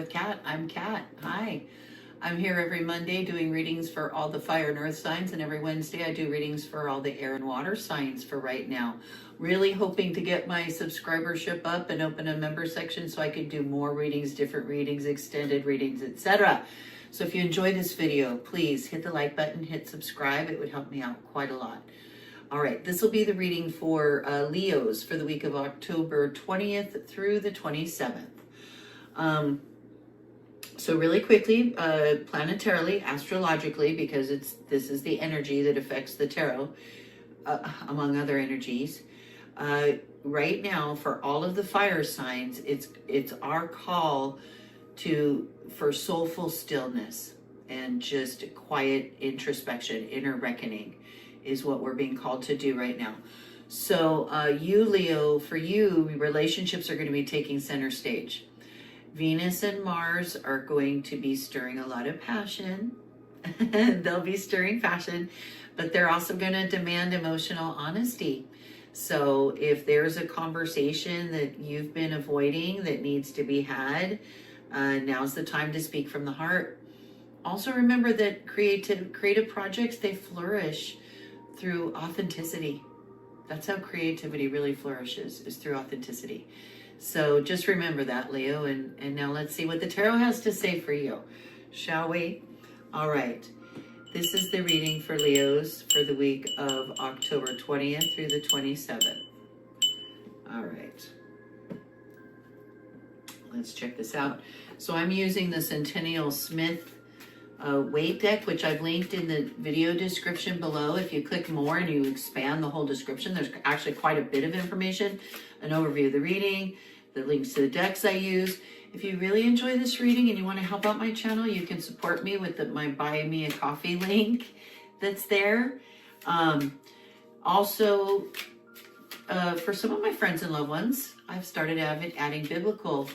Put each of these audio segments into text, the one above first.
with Kat. I'm Kat. Hi. I'm here every Monday doing readings for all the fire and earth signs, and every Wednesday I do readings for all the air and water signs for right now. Really hoping to get my subscribership up and open a member section so I can do more readings, different readings, extended readings, etc. So if you enjoy this video, please hit the like button, hit subscribe. It would help me out quite a lot. All right, this will be the reading for Leos for the week of October 20th through the 27th. So really quickly, planetarily, astrologically, because this is the energy that affects the tarot, among other energies. Right now, for all of the fire signs, it's our call for soulful stillness and just quiet introspection, inner reckoning is what we're being called to do right now. So you, Leo, for you, relationships are going to be taking center stage. Venus and Mars are going to be stirring a lot of passion. They'll be stirring passion, but they're also going to demand emotional honesty. So if there's a conversation that you've been avoiding that needs to be had, now's the time to speak from the heart. Also remember that creative projects, they flourish through authenticity. That's how creativity really flourishes, is through authenticity. So just remember that, Leo, and now let's see what the tarot has to say for you, shall we? All right, this is the reading for Leos for the week of October 20th through the 27th. All right, let's check this out. So I'm using the Centennial Smith weight deck, which I've linked in the video description below. If you click more and you expand the whole description, there's actually quite a bit of information, an overview of the reading, the links to the decks I use. If you really enjoy this reading and you want to help out my channel, you can support me with my Buy Me a Coffee link that's there. Also, for some of my friends and loved ones, I've started adding biblical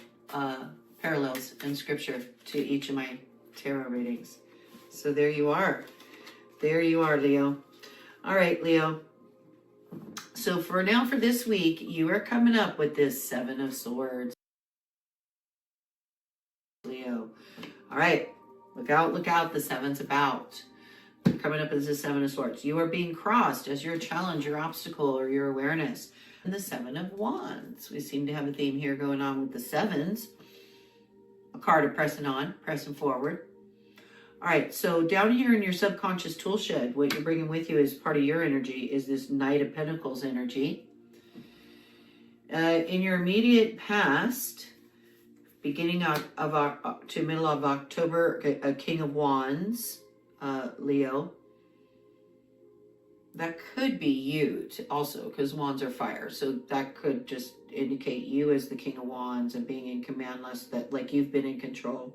parallels and scripture to each of my tarot readings. So there you are. There you are, Leo. All right, Leo. So for this week, you are coming up with this Seven of Swords, Leo. All right, look out, the seven's about. Coming up as the Seven of Swords. You are being crossed as your challenge, your obstacle, or your awareness. And the Seven of Wands. We seem to have a theme here going on with the sevens. A card of pressing forward. All right, so down here in your subconscious tool shed, what you're bringing with you as part of your energy is this Knight of Pentacles energy. In your immediate past, beginning to middle of October, a King of Wands, Leo. That could be you also, because wands are fire. So that could just indicate you as the King of Wands and being in command, like you've been in control.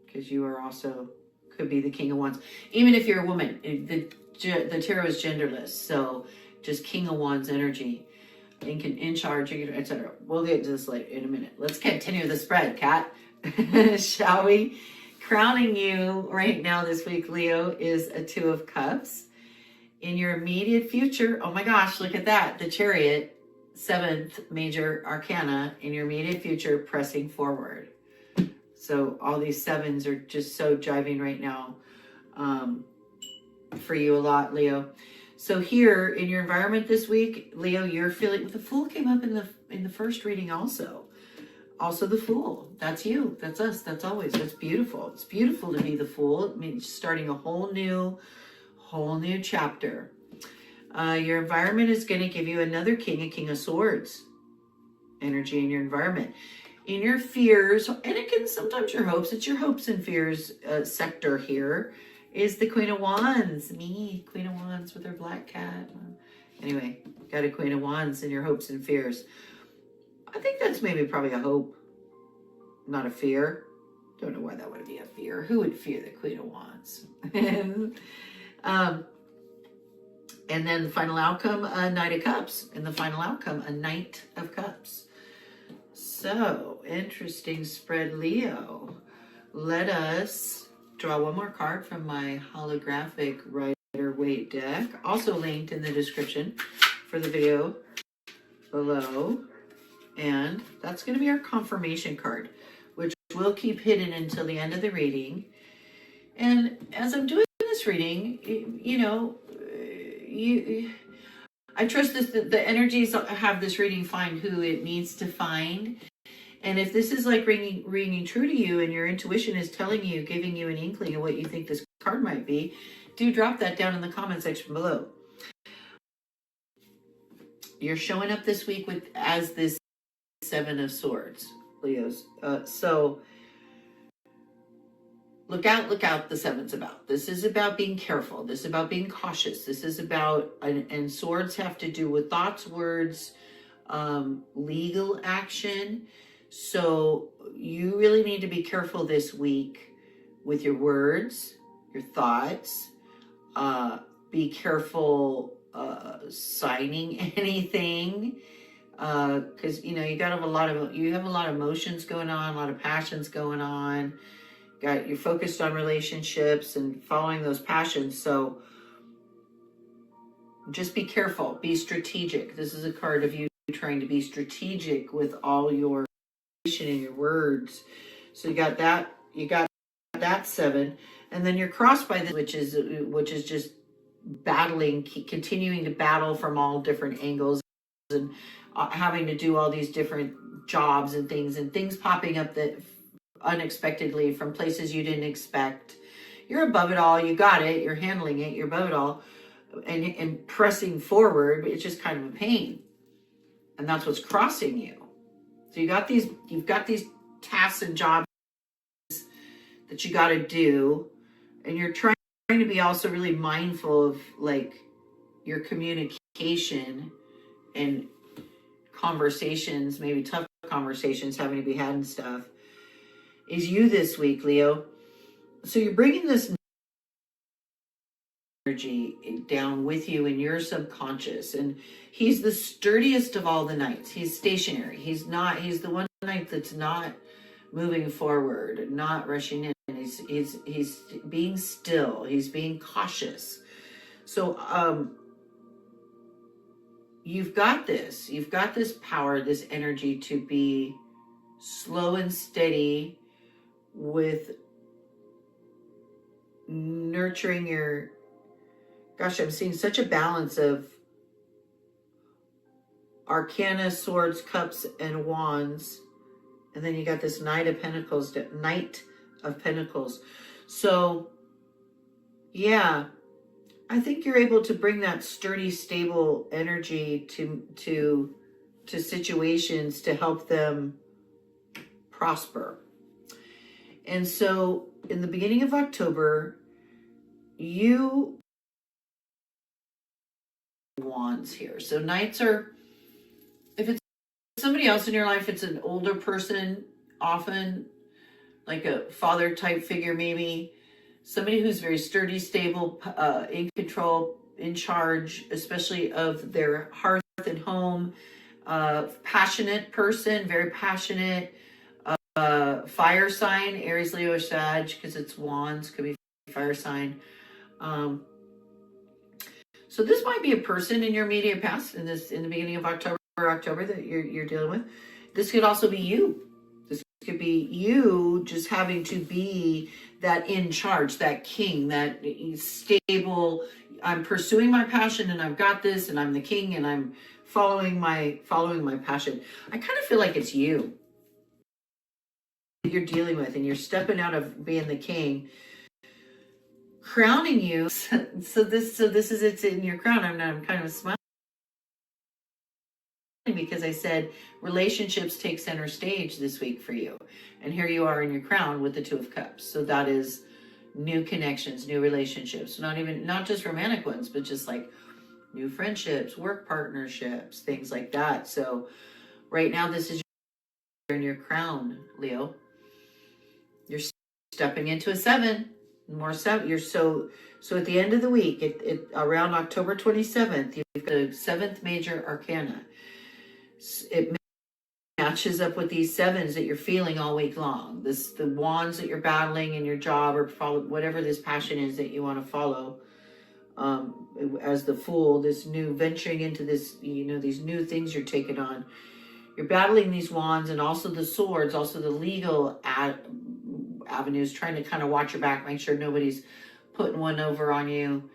Because you are also, could be the King of Wands. Even if you're a woman, the tarot is genderless. So just King of Wands energy, in charge, etc. We'll get to this later in a minute. Let's continue the spread, Kat. Shall we? Crowning you right now this week, Leo, is a Two of Cups. In your immediate future, oh my gosh, look at that. The Chariot, 7th major arcana, in your immediate future, pressing forward. So all these sevens are just so jiving right now for you a lot, Leo. So here in your environment this week, Leo, you're feeling, the Fool came up in the first reading also. Also the Fool, that's you, that's us, that's always, that's beautiful. It's beautiful to be the Fool. It means starting a whole new chapter. Your environment is going to give you another King, a King of Swords energy in your environment. In your fears, and again, sometimes your hopes, it's your hopes and fears sector here, is the Queen of Wands. Me, Queen of Wands with her black cat. Anyway, got a Queen of Wands in your hopes and fears. I think that's probably a hope, not a fear. Don't know why that would be a fear. Who would fear the Queen of Wands? And then the final outcome, a Knight of Cups. And the final outcome, a Knight of Cups. So, interesting spread, Leo. Let us draw one more card from my holographic Rider Waite deck. Also linked in the description for the video below. And that's going to be our confirmation card, which will keep hidden until the end of the reading. And as I'm doing this reading, I trust this, that the energies have this reading find who it needs to find. And if this is like ringing true to you and your intuition is telling you, giving you an inkling of what you think this card might be, do drop that down in the comment section below. You're showing up this week as this Seven of Swords, Leos. So look out, the seven's about. This is about being careful. This is about being cautious. This is about, and swords have to do with thoughts, words, legal action. So you really need to be careful this week with your words, your thoughts. Be careful signing anything, because you have a lot of emotions going on, a lot of passions going on. You're focused on relationships and following those passions. So just be careful, be strategic. This is a card of you trying to be strategic with all your in your words. So you got that seven, and then you're crossed by this, which is just battling, continuing to battle from all different angles, and having to do all these different jobs and things popping up that unexpectedly from places you didn't expect. You're above it all. You got it. You're handling it. You're above it all, and pressing forward. It's just kind of a pain, and that's what's crossing you. So you've got these tasks and jobs that you got to do, and you're trying to be also really mindful of like your communication and conversations, maybe tough conversations having to be had and stuff, is you this week, Leo. So you're bringing this energy down with you in your subconscious, and he's the sturdiest of all the knights. He's stationary. He's the one knight that's not moving forward, not rushing in. He's being still. He's being cautious. So you've got this power, this energy to be slow and steady with nurturing your, gosh, I'm seeing such a balance of Arcana, Swords, Cups, and Wands. And then you got this Knight of Pentacles. So, yeah, I think you're able to bring that sturdy, stable energy to situations to help them prosper. And so, in the beginning of October, you Wands here. So knights are, if it's somebody else in your life, it's an older person, often like a father type figure, maybe somebody who's very sturdy, stable, in control, in charge, especially of their hearth and home, passionate person, very passionate, fire sign, Aries, Leo, or Sag, because it's Wands, could be fire sign. So this might be a person in your immediate past, in the beginning of October that you're dealing with. This could also be you. This could be you just having to be that in charge, that king, that stable. I'm pursuing my passion, and I've got this, and I'm the king, and I'm following my passion. I kind of feel like it's you you're dealing with, and you're stepping out of being the king, crowning you. So this is, it's in your crown. I'm kind of smiling because I said relationships take center stage this week for you, and here you are in your crown with the Two of Cups. So that is new connections, new relationships, not just romantic ones, but just like new friendships, work partnerships, things like that. So right now, this is in your crown, Leo. You're stepping into a seven. More seven. You're so at the end of the week, around October 27th, you've got a seventh major arcana. It matches up with these sevens that you're feeling all week long. The wands that you're battling in your job, or follow whatever this passion is that you want to follow. As the Fool, this new venturing into this, these new things you're taking on. you're battling these wands and also the swords, also the legal avenues, trying to kind of watch your back, make sure nobody's putting one over on you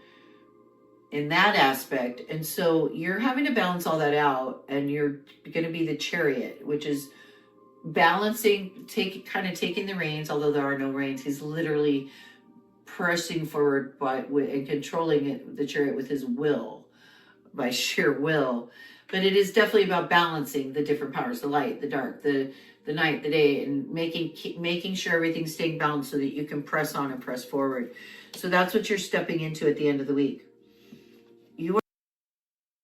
in that aspect. And so you're having to balance all that out, and you're going to be the Chariot, which is balancing, taking the reins, although there are no reins. He's literally pressing forward and controlling the Chariot with his will, by sheer will. But it is definitely about balancing the different powers, the light, the dark, the night, the day, and making sure everything's staying balanced so that you can press on and press forward. So that's what you're stepping into at the end of the week.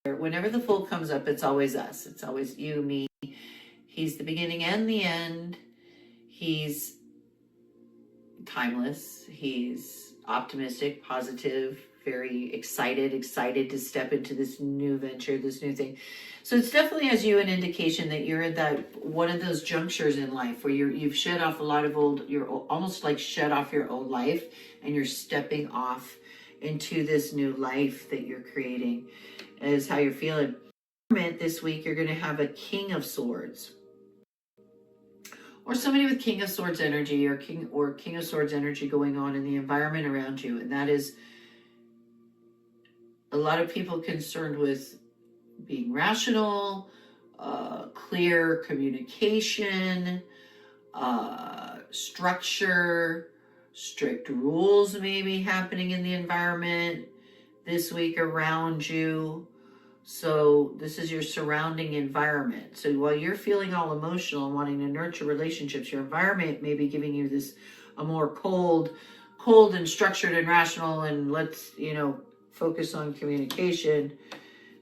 Whenever the Fool comes up, it's always us. It's always you, me. He's the beginning and the end. He's timeless. He's optimistic, positive, very excited to step into this new venture, this new thing. So it's definitely as you an indication that you're at that one of those junctures in life where you've shed off a lot of you're almost like shed off your old life, and you're stepping off into this new life that you're creating, is how you're feeling. This week you're going to have a King of Swords, or somebody with King of Swords energy, or King of Swords energy going on in the environment around you. And that is a lot of people concerned with being rational, clear communication, structure, strict rules maybe happening in the environment this week around you. So this is your surrounding environment. So while you're feeling all emotional and wanting to nurture relationships, your environment may be giving you a more cold and structured and rational, and let's, focus on communication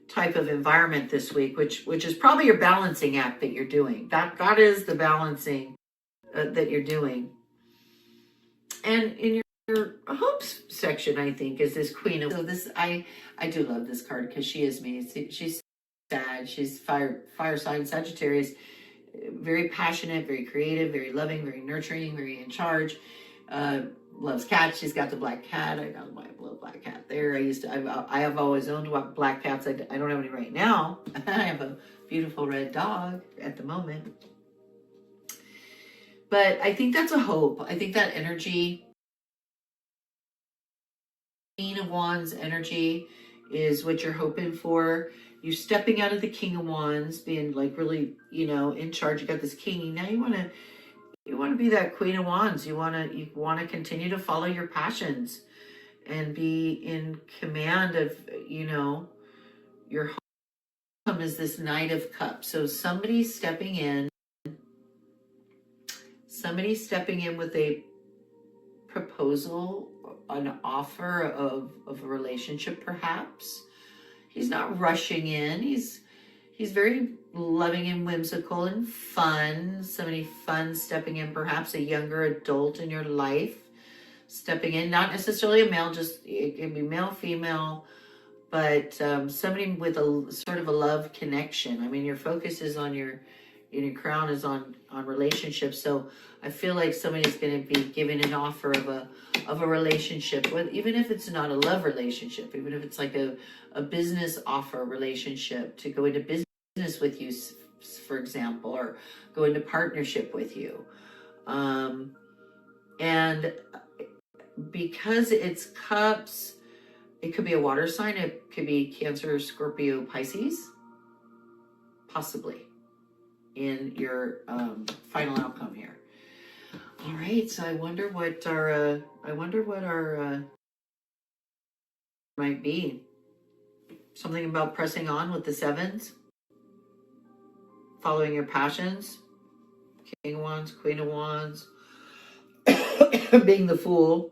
type of environment this week, which is probably your balancing act that you're doing. That is the balancing that you're doing. And in your hopes section, I think, is this Queen of... So this, I do love this card because she is me. She's sad. She's fire sign Sagittarius. Very passionate, very creative, very loving, very nurturing, very in charge. Loves cats. She's got the black cat. I got my little black cat there. I have always owned black cats. I don't have any right now. I have a beautiful red dog at the moment. But I think that's a hope. I think that energy, Queen of Wands energy, is what you're hoping for. You're stepping out of the King of Wands, being like really, in charge. You got this king. Now you want to be that Queen of Wands. You want to continue to follow your passions and be in command of, your home is this Knight of Cups. So somebody's stepping in with a proposal, an offer of a relationship, perhaps. He's not rushing in. He's very loving and whimsical and fun. Somebody fun stepping in, perhaps a younger adult in your life stepping in, not necessarily a male, just it can be male, female, but somebody with a sort of a love connection. I mean, your focus is on your crown is on relationships. So I feel like somebody's going to be giving an offer of a relationship, even if it's not a love relationship, even if it's like a business offer relationship, to go into business with you, for example, or go into partnership with you. And because it's cups, it could be a water sign. It could be Cancer, Scorpio, Pisces, possibly, in your final outcome here. All right, so I wonder what our might be. Something about pressing on with the sevens, following your passions, King of Wands, Queen of Wands, being the Fool.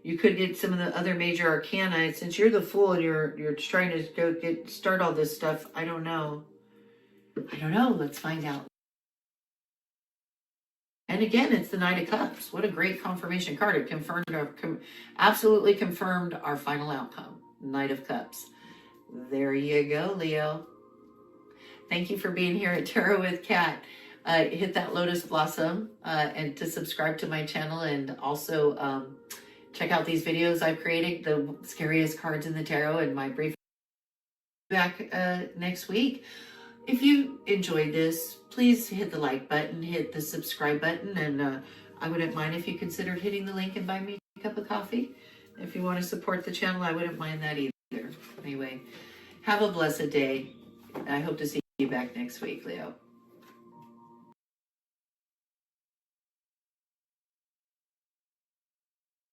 You could get some of the other major arcana. Since you're the Fool and you're trying to start all this stuff, I don't know. Let's find out. And again, it's the Knight of Cups. What a great confirmation card. It absolutely confirmed our final outcome. Knight of Cups. There you go, Leo. Thank you for being here at Tarot with Kat. Hit that lotus blossom and to subscribe to my channel, and also check out these videos I've created, the scariest cards in the tarot, and my brief back next week. If you enjoyed this, please hit the like button, hit the subscribe button, and I wouldn't mind if you considered hitting the link and buy me a cup of coffee. If you want to support the channel, I wouldn't mind that either. Anyway, have a blessed day. I hope to see you back next week, Leo.